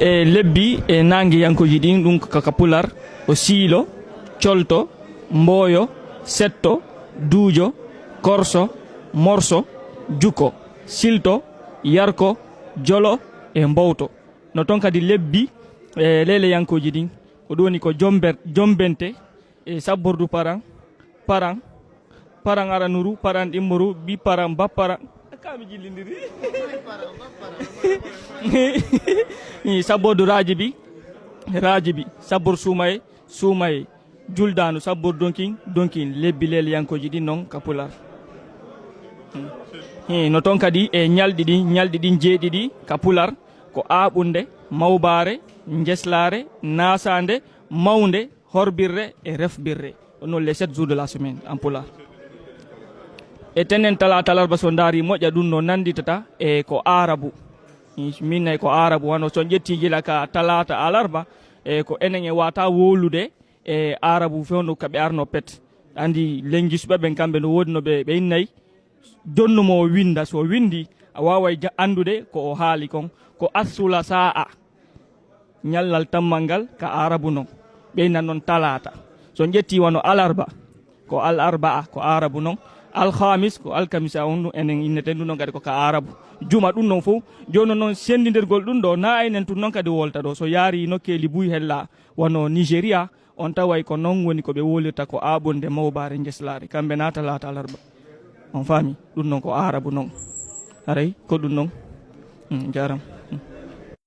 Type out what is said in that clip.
e lebbi e nangue yankoji ɗin ɗum kaka pular o siilo colto mboyo setto duujo korso morso jukko silto yarko jolo e mbowto no ton kadi lebbi e lele yankoji ɗin ko ɗum woni ko jombente e sabbordu paran aranuru paran ɗimmoru bi paran bappara kami jillidiri sabbordu rajibi sabbor suumaye juldanu sabbor donkin lebbi lele yankoji ɗin noon ka pular no ton kadi e ñalɗi ɗin jeeɗiɗi ka pular ko aaɓunde mawbare jeslare nasande mawnde horbirre et refbirre non les 7 jours de la semaine en pular e tenen talata alarba so daari moƴƴa ɗum no nanditata e ko arabu min nayi ko arabu wano son ƴetti gila ka talata alarba e ko enen e wata wolude e arabu fewno kaɓe arno pet andi lenguisuɓe ɓen kamɓe no wodi no ɓe innayi jonnumo winda so windi a waway andude ko o haali kon ko assula sa'a ñallal tammal ngal ka arabu noon ɓeynan noon talata so ƴetti wano alarba ko al arba'a ko arabu noon alhamis ko alkamisa on enen inneten ɗum ɗon kadi ko ka arabu juma ɗum noon fof joni noon sendidirgol ɗum ɗo na enen tun noon kadi wolta ɗo so yaari nokkeli buy hella wano nigéria on taway ko noon woni koɓe wolirta ko aɓonde mawbare jeslare kamɓe na talata alarba on faami ɗum noon ko arabu noon aray ko ɗum noon jaram